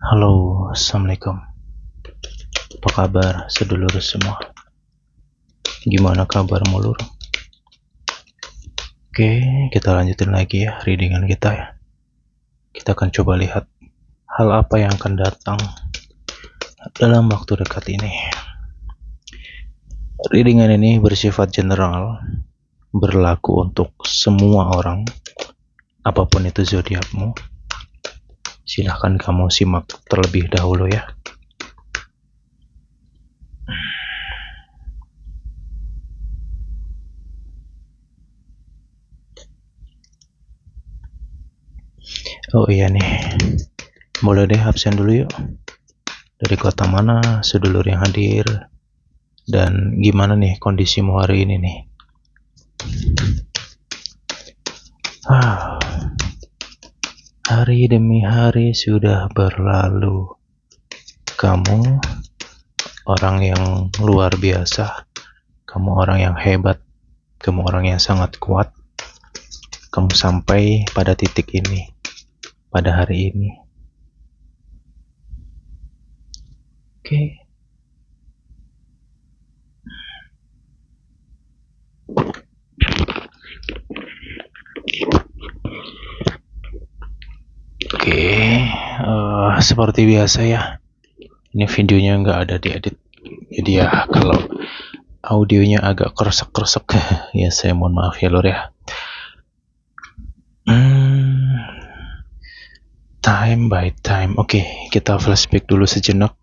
Halo, Assalamualaikum. Apa kabar sedulur semua? Gimana kabarmu lur? Oke, kita lanjutin lagi ya readingan kita ya. Kita akan coba lihat hal apa yang akan datang dalam waktu dekat ini. Readingan ini bersifat general, berlaku untuk semua orang, apapun itu zodiakmu. Silahkan kamu simak terlebih dahulu ya. Oh iya nih, boleh deh absen dulu yuk. Dari kota mana sedulur yang hadir? Dan gimana nih kondisimu hari ini nih? Hari demi hari sudah berlalu. Kamu orang yang luar biasa. Kamu orang yang hebat. Kamu orang yang sangat kuat. Kamu sampai pada titik ini, pada hari ini. Oke. Seperti biasa ya. Ini videonya nggak ada diedit. Jadi ya kalau audionya agak kresek-kresek ya saya mohon maaf ya lur ya. Time by time. Oke, kita flashback dulu sejenak.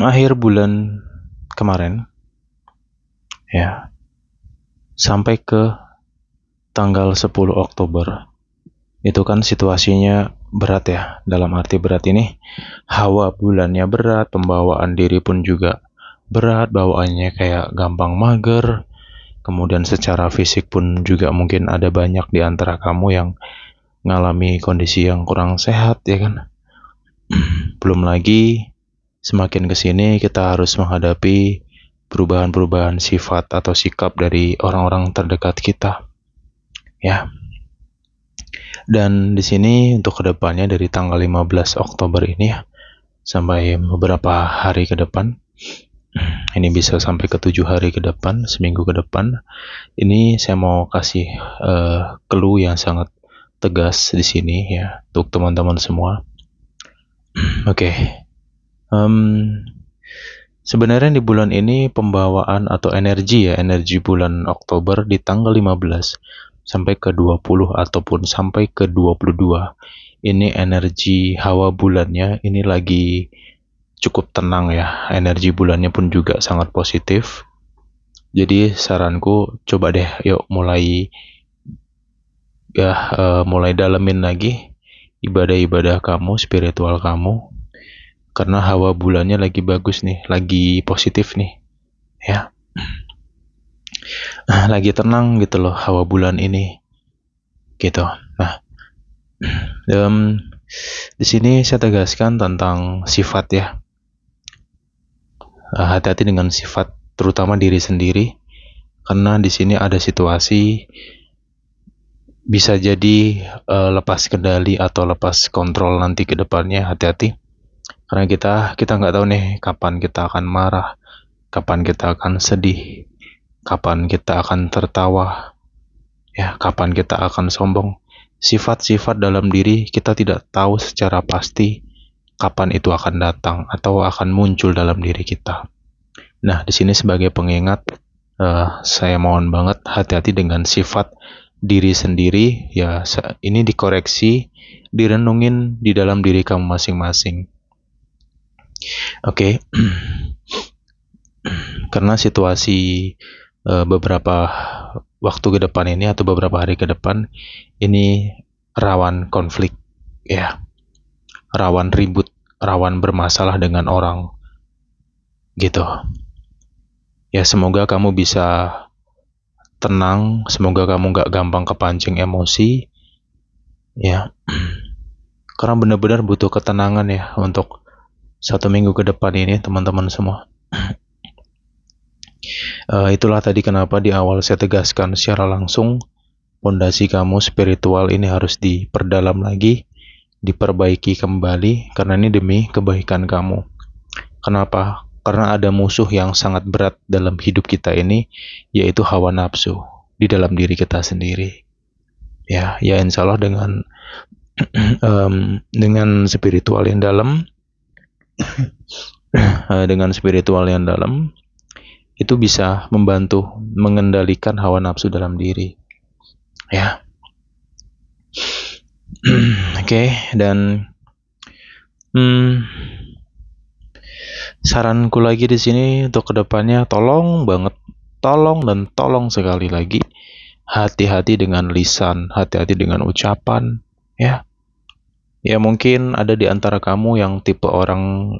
Akhir bulan kemarin ya, sampai ke tanggal 10 Oktober itu kan situasinya berat ya. Dalam arti berat ini hawa bulannya berat, pembawaan diri pun juga berat, bawaannya kayak gampang mager. Kemudian secara fisik pun juga mungkin ada banyak di antara kamu yang ngalami kondisi yang kurang sehat ya kan. Belum lagi semakin kesini kita harus menghadapi perubahan-perubahan sifat atau sikap dari orang-orang terdekat kita ya. Dan di sini untuk kedepannya dari tanggal 15 Oktober ini ya, sampai beberapa hari ke depan, ini bisa sampai ke 7 hari ke depan, seminggu ke depan, ini saya mau kasih clue yang sangat tegas di sini ya untuk teman-teman semua. Oke. Sebenarnya di bulan ini pembawaan atau energi bulan Oktober di tanggal 15 sampai ke 20 ataupun sampai ke 22. Ini energi hawa bulannya ini lagi cukup tenang ya. Energi bulannya pun juga sangat positif. Jadi saranku coba deh yuk mulai dalemin lagi ibadah-ibadah kamu, spiritual kamu. Karena hawa bulannya lagi bagus nih, lagi positif nih. Ya. Lagi tenang gitu loh hawa bulan ini. Gitu. Nah, di sini saya tegaskan tentang sifat ya. Hati-hati dengan sifat, terutama diri sendiri, karena di sini ada situasi bisa jadi lepas kendali atau lepas kontrol nanti ke depannya. Hati-hati, karena kita nggak tahu nih kapan kita akan marah, kapan kita akan sedih, kapan kita akan tertawa, ya, kapan kita akan sombong. Sifat-sifat dalam diri kita tidak tahu secara pasti kapan itu akan datang atau akan muncul dalam diri kita. Nah, di sini sebagai pengingat, saya mohon banget hati-hati dengan sifat diri sendiri. Ya, ini dikoreksi, direnungin di dalam diri kamu masing-masing. Oke. Karena situasi beberapa waktu ke depan ini atau beberapa hari ke depan ini rawan konflik ya, rawan ribut, rawan bermasalah dengan orang gitu ya. Semoga kamu bisa tenang, semoga kamu gak gampang kepancing emosi ya, karena benar-benar butuh ketenangan ya untuk 1 minggu ke depan ini teman-teman semua. Itulah tadi kenapa di awal saya tegaskan secara langsung pondasi kamu spiritual ini harus diperdalam lagi, diperbaiki kembali, karena ini demi kebaikan kamu. Kenapa? Karena ada musuh yang sangat berat dalam hidup kita ini, yaitu hawa nafsu di dalam diri kita sendiri. Ya insya Allah dengan dengan spiritual yang dalam, itu bisa membantu mengendalikan hawa nafsu dalam diri. Ya. Oke, dan saranku lagi di sini untuk kedepannya, tolong sekali lagi, hati-hati dengan lisan, hati-hati dengan ucapan, ya. Ya mungkin ada di antara kamu yang tipe orang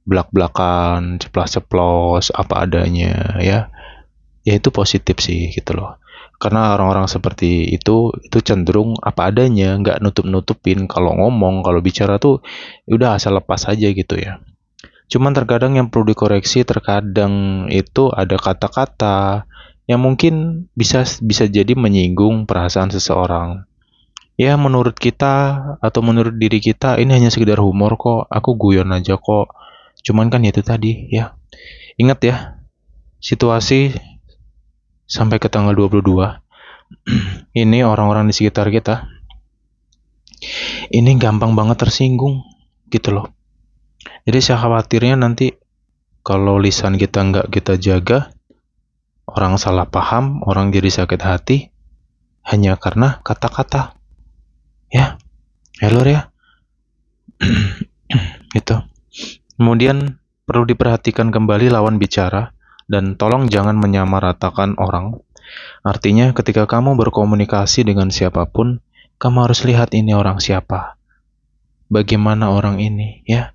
belak-belakan, ceplas-ceplos, apa adanya, ya. Ya itu positif sih gitu loh. Karena orang-orang seperti itu cenderung apa adanya, nggak nutup-nutupin. Kalau ngomong, kalau bicara tuh udah asal lepas aja gitu ya. Cuman terkadang yang perlu dikoreksi, terkadang itu ada kata-kata yang mungkin bisa jadi menyinggung perasaan seseorang. Ya menurut kita atau menurut diri kita ini hanya sekedar humor kok, aku guyon aja kok. Cuman kan itu tadi ya. Ingat ya, situasi sampai ke tanggal 22 ini orang-orang di sekitar kita ini gampang banget tersinggung gitu loh. Jadi saya khawatirnya nanti kalau lisan kita nggak kita jaga, orang salah paham, orang jadi sakit hati hanya karena kata-kata. Ya lur ya. Gitu. Kemudian perlu diperhatikan kembali lawan bicara, dan tolong jangan menyamaratakan orang. Artinya ketika kamu berkomunikasi dengan siapapun, kamu harus lihat ini orang siapa, bagaimana orang ini, ya.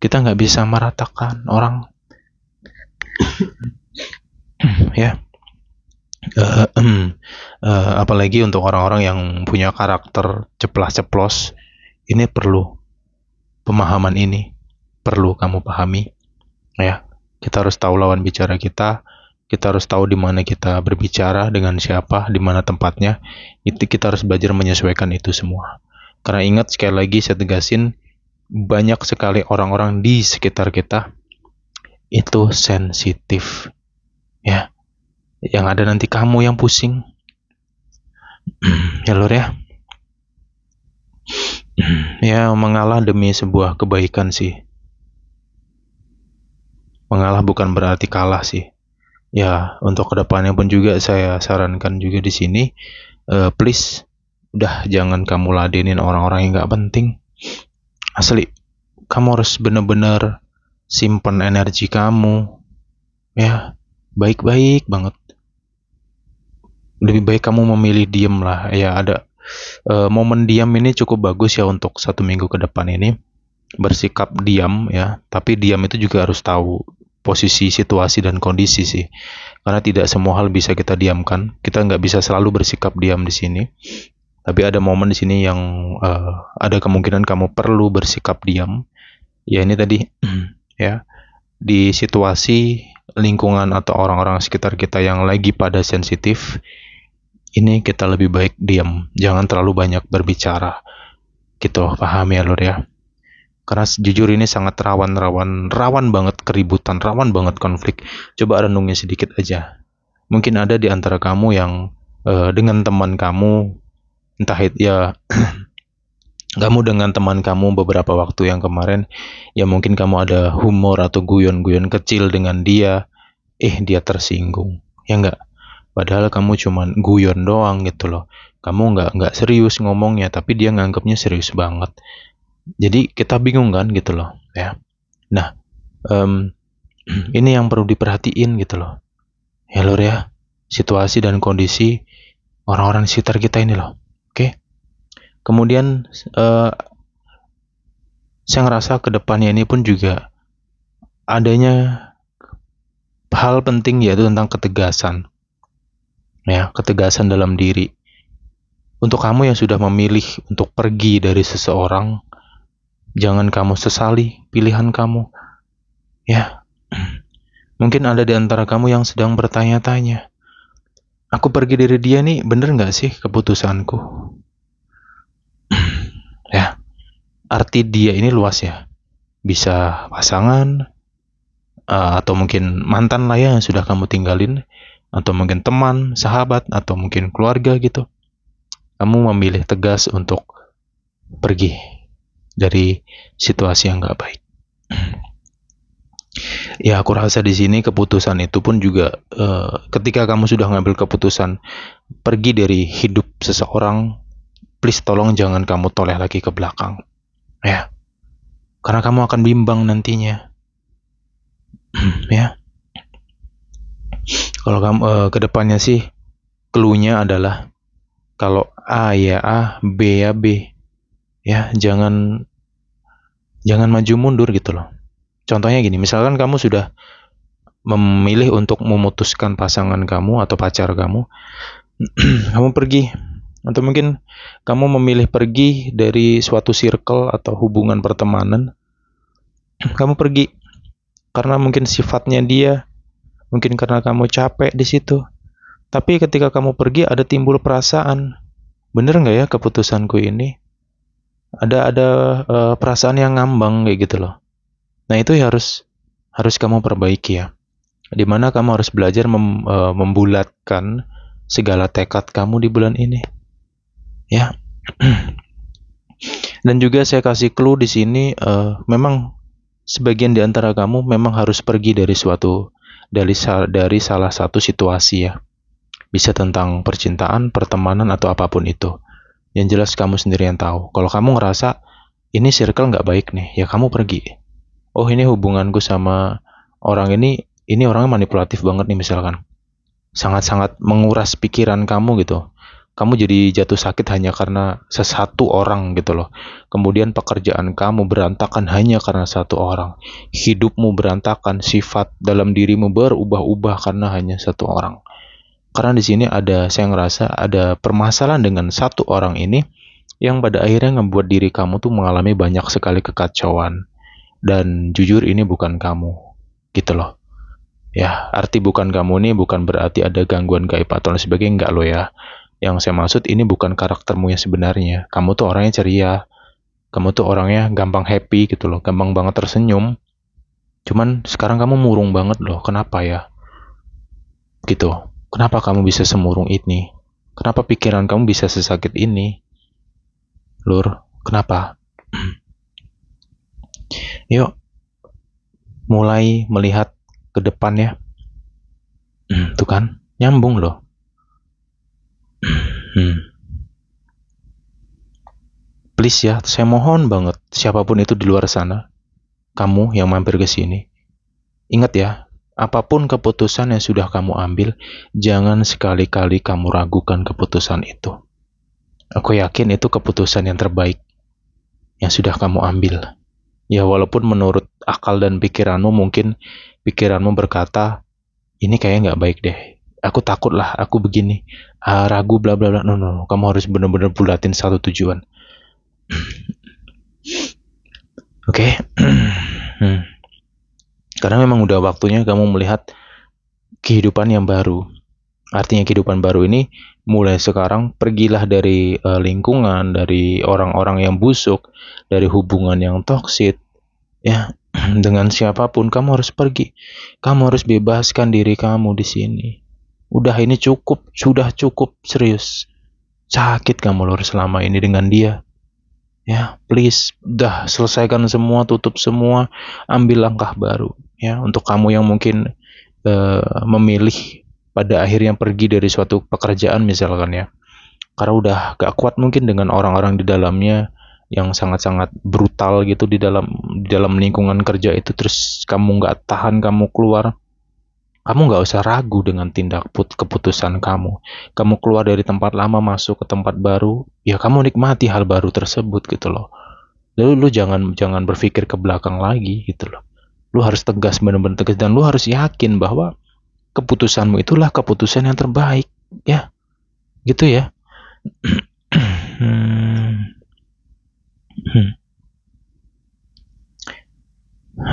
Kita nggak bisa meratakan orang. Ya. Apalagi untuk orang-orang yang punya karakter ceplas-ceplos, ini perlu pemahaman ini, perlu kamu pahami, ya. Kita harus tahu lawan bicara kita harus tahu di mana kita berbicara, dengan siapa, di mana tempatnya. Itu kita harus belajar menyesuaikan itu semua. Karena ingat, sekali lagi saya tegasin, banyak sekali orang-orang di sekitar kita itu sensitif, ya. Yang ada nanti kamu yang pusing. Ya lur ya. Ya mengalah demi sebuah kebaikan sih. Mengalah bukan berarti kalah sih. Ya, untuk kedepannya pun juga saya sarankan juga di sini, please, udah jangan kamu ladenin orang-orang yang nggak penting. Asli, kamu harus benar-benar simpan energi kamu, ya, baik-baik banget. Lebih baik kamu memilih diem lah, ya. Ada momen diam ini cukup bagus ya untuk 1 minggu ke depan ini, bersikap diam ya. Tapi diam itu juga harus tahu posisi, situasi, dan kondisi sih. Karena tidak semua hal bisa kita diamkan. Kita nggak bisa selalu bersikap diam di sini. Tapi ada momen di sini yang ada kemungkinan kamu perlu bersikap diam. Ya ini tadi, ya, di situasi lingkungan atau orang-orang sekitar kita yang lagi pada sensitif, ini kita lebih baik diam. Jangan terlalu banyak berbicara. Gitu, paham ya lur ya. Karena jujur ini sangat rawan banget keributan, rawan banget konflik. Coba renungin sedikit aja. Mungkin ada di antara kamu yang dengan teman kamu, entah itu ya kamu dengan teman kamu beberapa waktu yang kemarin, ya mungkin kamu ada humor atau guyon-guyon kecil dengan dia, dia tersinggung, ya enggak? Padahal kamu cuman guyon doang gitu loh. Kamu nggak serius ngomongnya, tapi dia nganggapnya serius banget. Jadi kita bingung kan gitu loh, ya. Nah, ini yang perlu diperhatiin gitu loh, ya lur ya. Situasi dan kondisi orang-orang di sekitar kita ini loh, oke. Kemudian saya ngerasa kedepannya ini pun juga adanya hal penting, yaitu tentang ketegasan, ya, ketegasan dalam diri. Untuk kamu yang sudah memilih untuk pergi dari seseorang, jangan kamu sesali pilihan kamu, ya. Mungkin ada di antara kamu yang sedang bertanya-tanya, Aku pergi dari dia nih, bener nggak sih keputusanku? Ya, arti dia ini luas ya. Bisa pasangan, atau mungkin mantan lah ya yang sudah kamu tinggalin, atau mungkin teman, sahabat, atau mungkin keluarga gitu. Kamu memilih tegas untuk pergi dari situasi yang nggak baik. Ya, aku rasa di sini keputusan itu pun juga ketika kamu sudah ngambil keputusan pergi dari hidup seseorang, please tolong jangan kamu toleh lagi ke belakang. Ya, karena kamu akan bimbang nantinya. Ya, kalau kamu kedepannya sih, clue-nya adalah kalau A ya A, B ya B. Ya, jangan maju mundur gitu loh. Contohnya gini, misalkan kamu sudah memilih untuk memutuskan pasangan kamu atau pacar kamu, kamu pergi, atau mungkin kamu memilih pergi dari suatu circle atau hubungan pertemanan, kamu pergi karena mungkin sifatnya dia, mungkin karena kamu capek di situ. Tapi ketika kamu pergi ada timbul perasaan, bener nggak ya keputusanku ini? Ada perasaan yang ngambang kayak gitu loh. Nah itu harus kamu perbaiki ya. Dimana kamu harus belajar membulatkan segala tekad kamu di bulan ini, ya. Dan juga saya kasih clue di sini, memang sebagian di antara kamu memang harus pergi dari dari salah satu situasi ya. Bisa tentang percintaan, pertemanan atau apapun itu. Yang jelas kamu sendiri yang tahu. Kalau kamu ngerasa ini circle nggak baik nih, ya kamu pergi. Oh ini hubunganku sama orang ini orangnya manipulatif banget nih misalkan. Sangat-sangat menguras pikiran kamu gitu. Kamu jadi jatuh sakit hanya karena satu orang gitu loh. Kemudian pekerjaan kamu berantakan hanya karena satu orang. Hidupmu berantakan, sifat dalam dirimu berubah-ubah karena hanya satu orang. Karena di sini saya ngerasa ada permasalahan dengan satu orang ini yang pada akhirnya membuat diri kamu tuh mengalami banyak sekali kekacauan. Dan jujur ini bukan kamu, gitu loh. Ya, arti bukan kamu ini bukan berarti ada gangguan gaib atau lain sebagainya, enggak loh ya. Yang saya maksud ini bukan karaktermu yang sebenarnya. Kamu tuh orangnya ceria, kamu tuh orangnya gampang happy gitu loh, gampang banget tersenyum. Cuman sekarang kamu murung banget loh, kenapa ya? Gitu. Kenapa kamu bisa semurung ini? Kenapa pikiran kamu bisa sesakit ini? Lur, kenapa? Yuk, mulai melihat ke depan ya. Tuh kan, nyambung loh. Please ya, saya mohon banget, siapapun itu di luar sana, kamu yang mampir ke sini, ingat ya, apapun keputusan yang sudah kamu ambil, jangan sekali-kali kamu ragukan keputusan itu. Aku yakin itu keputusan yang terbaik yang sudah kamu ambil. Ya walaupun menurut akal dan pikiranmu mungkin pikiranmu berkata, ini kayaknya nggak baik deh. Aku takut lah, aku begini, ragu bla bla bla. No, kamu harus benar-benar bulatin satu tujuan. Oke. Karena memang udah waktunya kamu melihat kehidupan yang baru. Artinya kehidupan baru ini mulai sekarang pergilah dari lingkungan, dari orang-orang yang busuk, dari hubungan yang toksik. Ya, dengan siapapun kamu harus pergi. Kamu harus bebaskan diri kamu di sini. Udah ini cukup, sudah cukup serius. Sakit kamu lor selama ini dengan dia. Ya, please, udah selesaikan semua, tutup semua, ambil langkah baru. Ya, untuk kamu yang mungkin memilih pada akhirnya pergi dari suatu pekerjaan misalkan ya, karena udah gak kuat mungkin dengan orang-orang di dalamnya yang sangat-sangat brutal gitu di dalam lingkungan kerja itu, terus kamu nggak tahan, kamu keluar. Kamu nggak usah ragu dengan keputusan kamu. Kamu keluar dari tempat lama masuk ke tempat baru, ya kamu nikmati hal baru tersebut gitu loh. Lalu lu jangan berpikir ke belakang lagi gitu loh. Lu harus tegas, benar-benar tegas, dan lu harus yakin bahwa keputusanmu itulah keputusan yang terbaik, ya. Gitu ya.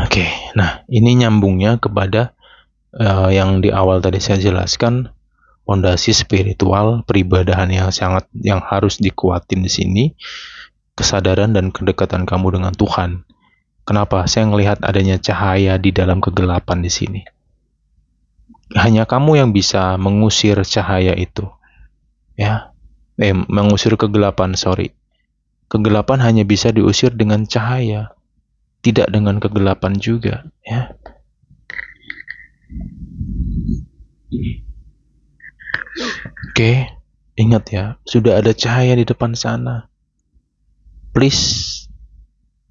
Oke, nah ini nyambungnya kepada yang di awal tadi saya jelaskan. Fondasi spiritual peribadahan yang harus dikuatin di sini, kesadaran dan kedekatan kamu dengan Tuhan. Kenapa? Saya melihat adanya cahaya di dalam kegelapan di sini. Hanya kamu yang bisa mengusir cahaya itu. Ya. Mengusir kegelapan, sorry. Kegelapan hanya bisa diusir dengan cahaya, tidak dengan kegelapan juga, ya. Oke, ingat ya, sudah ada cahaya di depan sana. Please,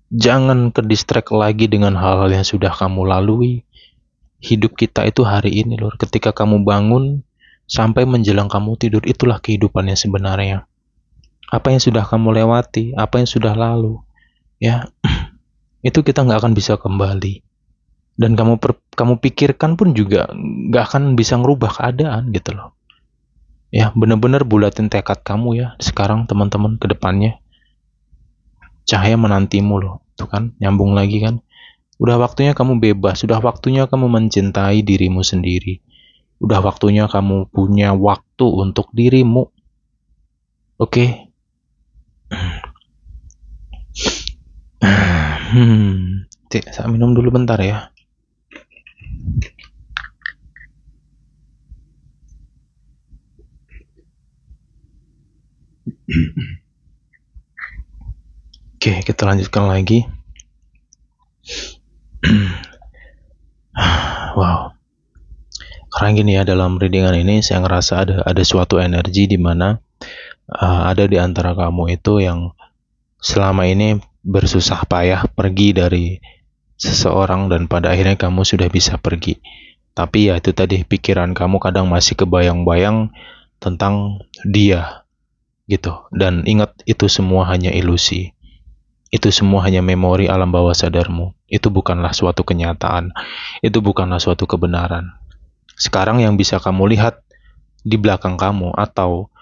jangan ke-distract lagi dengan hal-hal yang sudah kamu lalui. Hidup kita itu hari ini, Lur. Ketika kamu bangun, sampai menjelang kamu tidur, itulah kehidupan yang sebenarnya. Apa yang sudah kamu lewati, apa yang sudah lalu, ya, itu kita nggak akan bisa kembali. Dan kamu pikirkan pun juga nggak akan bisa ngerubah keadaan gitu loh. Ya, benar-benar bulatin tekad kamu ya sekarang teman-teman ke depannya. Cahaya menantimu loh, tuh kan, nyambung lagi kan. Udah waktunya kamu bebas, sudah waktunya kamu mencintai dirimu sendiri. Udah waktunya kamu punya waktu untuk dirimu. Oke? Saya minum dulu bentar ya. Oke, kita lanjutkan lagi. Wow. Karena gini ya, dalam readingan ini saya ngerasa ada suatu energi di mana ada di antara kamu itu yang selama ini bersusah payah pergi dari seseorang dan pada akhirnya kamu sudah bisa pergi. Tapi ya itu tadi, pikiran kamu kadang masih kebayang-bayang tentang dia gitu. Dan ingat, itu semua hanya ilusi. Itu semua hanya memori alam bawah sadarmu. Itu bukanlah suatu kenyataan. Itu bukanlah suatu kebenaran. Sekarang yang bisa kamu lihat di belakang kamu atau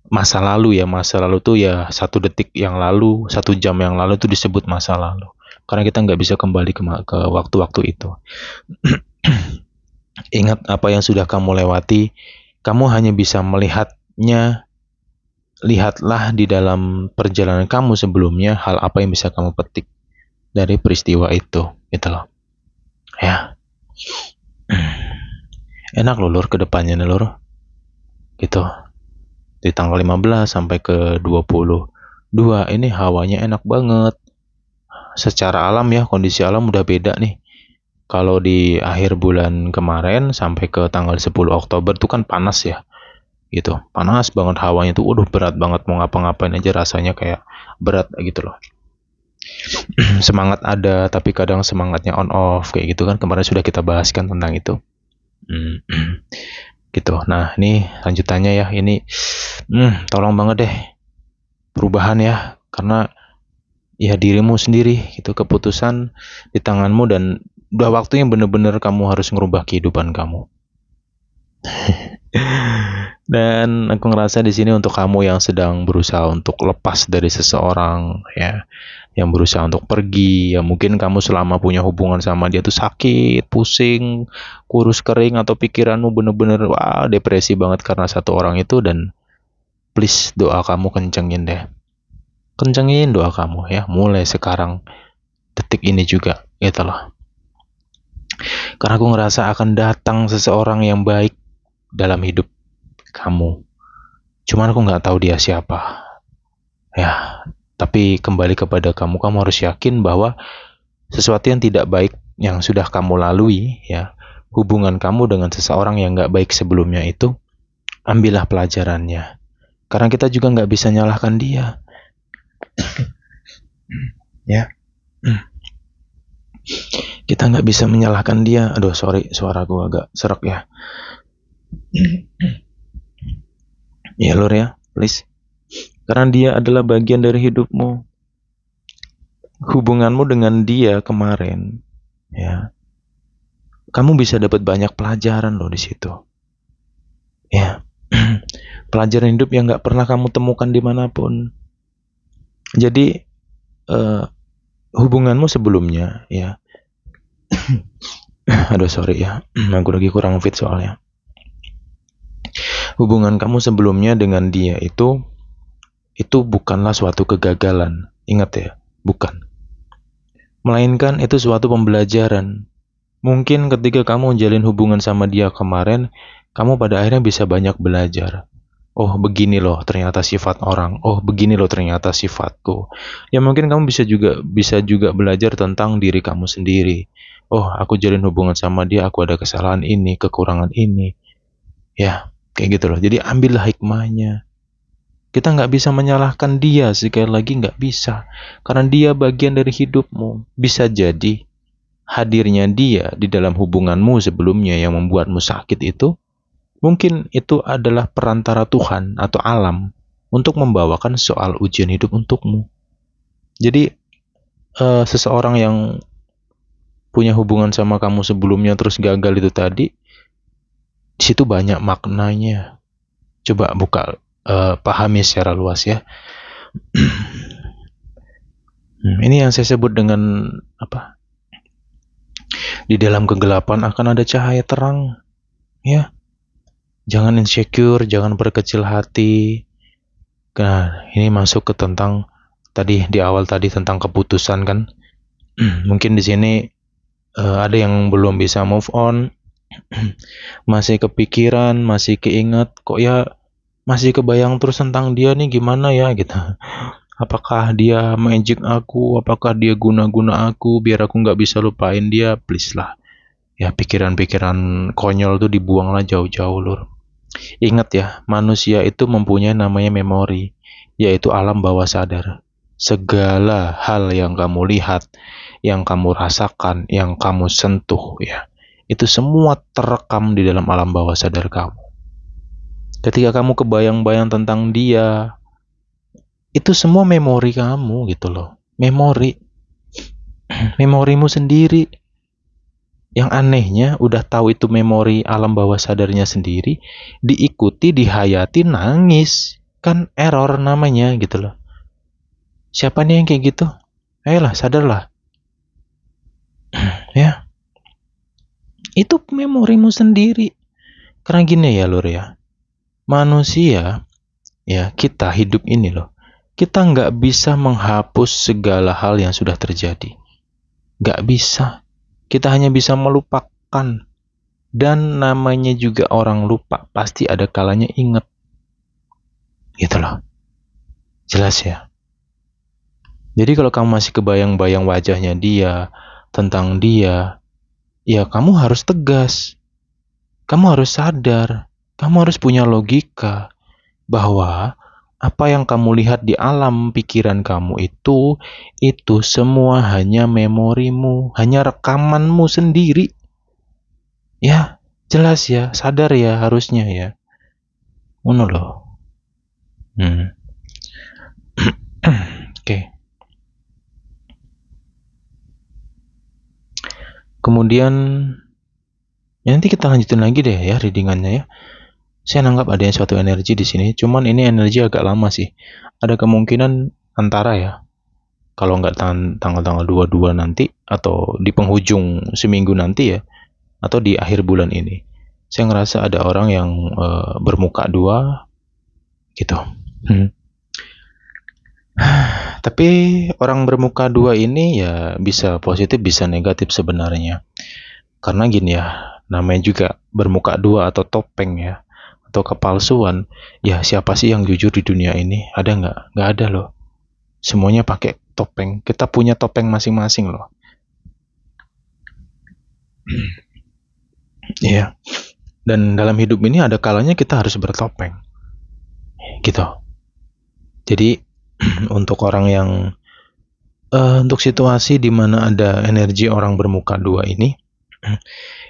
masa lalu ya, masa lalu tuh ya 1 detik yang lalu, 1 jam yang lalu itu disebut masa lalu. Karena kita nggak bisa kembali ke waktu-waktu itu. Ingat apa yang sudah kamu lewati, kamu hanya bisa melihatnya. Lihatlah di dalam perjalanan kamu sebelumnya hal apa yang bisa kamu petik dari peristiwa itu, gitu loh. Ya. Enak loh, Lur, ke depannya nih, Lur. Gitu. Di tanggal 15 sampai ke 22 ini hawanya enak banget. Secara alam ya, kondisi alam udah beda nih. Kalau di akhir bulan kemarin sampai ke tanggal 10 Oktober tuh kan panas ya. Gitu, panas banget hawanya tuh, berat banget, mau ngapa-ngapain aja rasanya kayak berat gitu loh. Semangat ada, tapi kadang semangatnya on off kayak gitu kan, kemarin sudah kita bahas kan tentang itu. Gitu. Nah, ini lanjutannya ya, ini tolong banget deh perubahan ya, karena ya dirimu sendiri gitu, keputusan di tanganmu dan udah waktunya bener-bener kamu harus ngerubah kehidupan kamu. Dan aku ngerasa di sini untuk kamu yang sedang berusaha untuk lepas dari seseorang ya, yang berusaha untuk pergi, ya mungkin kamu selama punya hubungan sama dia tuh sakit, pusing, kurus kering, atau pikiranmu bener-bener wah depresi banget karena satu orang itu. Dan please, doa kamu kencengin deh, kencengin doa kamu ya, mulai sekarang, detik ini juga gitu loh. Karena aku ngerasa akan datang seseorang yang baik dalam hidup kamu. Cuman aku nggak tahu dia siapa. Ya, tapi kembali kepada kamu harus yakin bahwa sesuatu yang tidak baik yang sudah kamu lalui, ya, hubungan kamu dengan seseorang yang nggak baik sebelumnya itu, ambillah pelajarannya. Karena kita juga nggak bisa nyalahkan dia. Ya. Kita nggak bisa menyalahkan dia. Aduh, sorry, suaraku agak serak ya. Ya Lur ya, please. Karena dia adalah bagian dari hidupmu. Hubunganmu dengan dia kemarin, ya. Kamu bisa dapat banyak pelajaran loh di situ. Ya. Pelajaran hidup yang nggak pernah kamu temukan dimanapun. Jadi hubunganmu sebelumnya, ya. Aduh sorry ya, aku lagi kurang fit soalnya. hubungan kamu sebelumnya dengan dia itu bukanlah suatu kegagalan. Ingat ya, bukan. Melainkan itu suatu pembelajaran. Mungkin ketika kamu menjalin hubungan sama dia kemarin, kamu pada akhirnya bisa banyak belajar. Oh, begini loh ternyata sifat orang. Oh, begini loh ternyata sifatku. Ya mungkin kamu bisa juga belajar tentang diri kamu sendiri. Oh, aku jalin hubungan sama dia, aku ada kesalahan ini, kekurangan ini. Ya, kayak gitu loh. Jadi ambillah hikmahnya. Kita nggak bisa menyalahkan dia, sekali lagi nggak bisa. Karena dia bagian dari hidupmu. Bisa jadi hadirnya dia di dalam hubunganmu sebelumnya yang membuatmu sakit itu, mungkin itu adalah perantara Tuhan atau alam untuk membawakan soal ujian hidup untukmu. Jadi seseorang yang punya hubungan sama kamu sebelumnya terus gagal itu tadi, di situ banyak maknanya. Coba buka, pahami secara luas ya. Ini yang saya sebut dengan apa? Di dalam kegelapan akan ada cahaya terang, ya. Jangan insecure, jangan berkecil hati. Nah, ini masuk ke tentang tadi di awal tadi tentang keputusan kan. Mungkin di sini ada yang belum bisa move on, masih kepikiran, masih keinget, kok ya masih kebayang terus tentang dia nih, gimana ya gitu. Apakah dia magic aku, apakah dia guna-guna aku biar aku nggak bisa lupain dia, please lah. Ya pikiran-pikiran konyol tuh dibuanglah jauh-jauh lur. Ingat ya, manusia itu mempunyai namanya memori, yaitu alam bawah sadar. Segala hal yang kamu lihat, yang kamu rasakan, yang kamu sentuh ya, itu semua terekam di dalam alam bawah sadar kamu. Ketika kamu kebayang-bayang tentang dia, itu semua memori kamu gitu loh. Memorimu sendiri. Yang anehnya udah tahu itu memori alam bawah sadarnya sendiri, diikuti, dihayati, nangis. Kan error namanya gitu loh. Siapa nih yang kayak gitu? Ayolah, sadarlah. Ya. Itu memorimu sendiri. Karena gini ya lur ya. Manusia, ya kita hidup ini loh. Kita nggak bisa menghapus segala hal yang sudah terjadi. Nggak bisa. Kita hanya bisa melupakan. Dan namanya juga orang lupa, pasti ada kalanya inget. Gitu loh. Jelas ya. Jadi kalau kamu masih kebayang-bayang wajahnya dia, tentang dia, ya kamu harus tegas. Kamu harus sadar. Kamu harus punya logika. Bahwa apa yang kamu lihat di alam pikiran kamu itu semua hanya memorimu, hanya rekamanmu sendiri. Ya, jelas ya, sadar ya harusnya ya. Ngono loh. Oke. Kemudian ya nanti kita lanjutin lagi deh ya readingannya ya. Saya nanggap adanya suatu energi di sini, cuman ini energi agak lama sih. Ada kemungkinan antara ya, kalau nggak tanggal 22 nanti, atau di penghujung seminggu nanti ya, atau di akhir bulan ini. Saya ngerasa ada orang yang bermuka dua, gitu. Tapi orang bermuka dua ini ya bisa positif, bisa negatif sebenarnya. Karena gini ya, namanya juga bermuka dua atau topeng ya, atau kepalsuan. Ya siapa sih yang jujur di dunia ini? Ada nggak? Nggak ada loh. Semuanya pakai topeng. Kita punya topeng masing-masing loh. Iya. Dan dalam hidup ini ada kalanya kita harus bertopeng. Gitu. Jadi untuk orang yang untuk situasi di mana ada energi orang bermuka dua ini,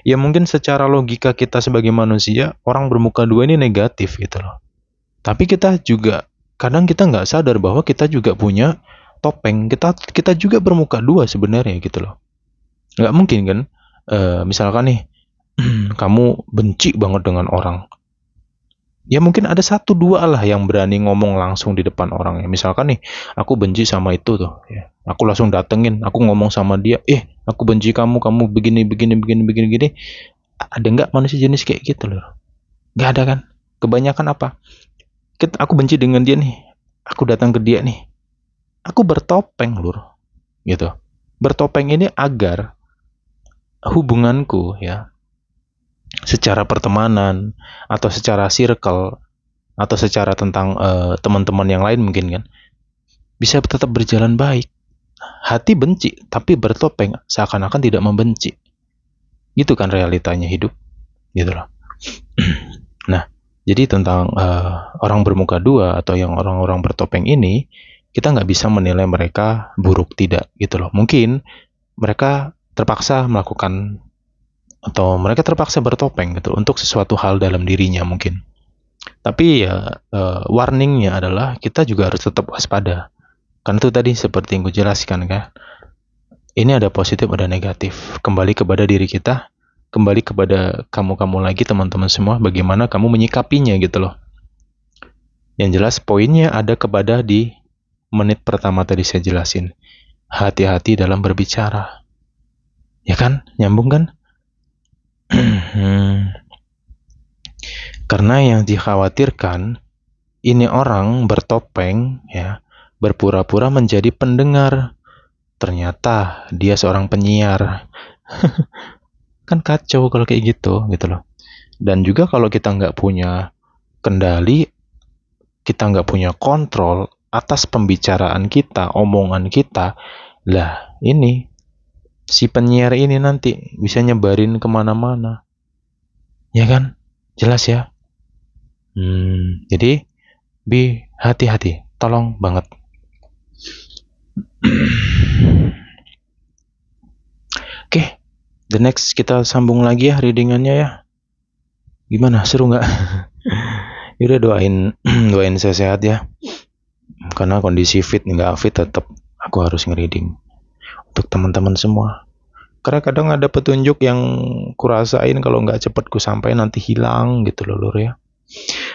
ya mungkin secara logika kita sebagai manusia, orang bermuka dua ini negatif gitu loh. Tapi kita juga kadang kita nggak sadar bahwa kita juga punya topeng. Kita juga bermuka dua sebenarnya gitu loh. Nggak mungkin kan? Misalkan nih, kamu benci banget dengan orang. Ya mungkin ada satu dua lah yang berani ngomong langsung di depan orang ya. Misalkan nih, aku benci sama itu tuh. Ya. Aku langsung datengin, aku ngomong sama dia, aku benci kamu begini. Ada nggak manusia jenis kayak gitu loh? Nggak ada kan? Kebanyakan apa? Aku benci dengan dia nih. Aku datang ke dia nih. Aku bertopeng, Lur. Gitu. Bertopeng ini agar hubunganku ya, secara pertemanan atau secara circle atau secara tentang teman-teman yang lain mungkin kan, bisa tetap berjalan baik. Hati benci, tapi bertopeng seakan-akan tidak membenci. Gitu kan realitanya hidup, gitu loh. Nah, jadi tentang orang bermuka dua atau yang orang-orang bertopeng ini, kita nggak bisa menilai mereka buruk tidak, gitu loh. Mungkin mereka terpaksa melakukan atau mereka terpaksa bertopeng gitu untuk sesuatu hal dalam dirinya mungkin. Tapi ya warningnya adalah kita juga harus tetap waspada. Kan itu tadi seperti yang gue jelaskan kan. Ini ada positif, ada negatif. Kembali kepada diri kita, kembali kepada kamu-kamu lagi teman-teman semua, bagaimana kamu menyikapinya gitu loh. Yang jelas poinnya ada kepada di menit pertama tadi saya jelasin. Hati-hati dalam berbicara. Ya kan? Nyambung kan? Karena yang dikhawatirkan ini orang bertopeng ya, berpura-pura menjadi pendengar. Ternyata dia seorang penyiar. Kan kacau kalau kayak gitu loh. Dan juga kalau kita nggak punya kendali, kita nggak punya kontrol atas pembicaraan kita, omongan kita, lah ini si penyiar ini nanti bisa nyebarin kemana-mana. Ya kan? Jelas ya? Jadi hati-hati, tolong banget. Oke, the next kita sambung lagi ya readingannya ya. Gimana, seru nggak? Yaudah doain saya sehat ya. Karena kondisi fit nggak fit tetap aku harus ngereading untuk teman-teman semua. Karena kadang ada petunjuk yang kurasain kalau nggak cepet ku sampai nanti hilang gitu loh Lur ya.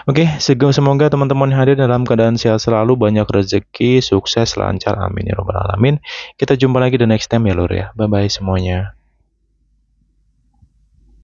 Oke, semoga teman-teman hadir dalam keadaan sehat selalu, banyak rezeki, sukses, lancar, amin ya robbal alamin. Kita jumpa lagi the next time ya Lur ya. Bye bye semuanya.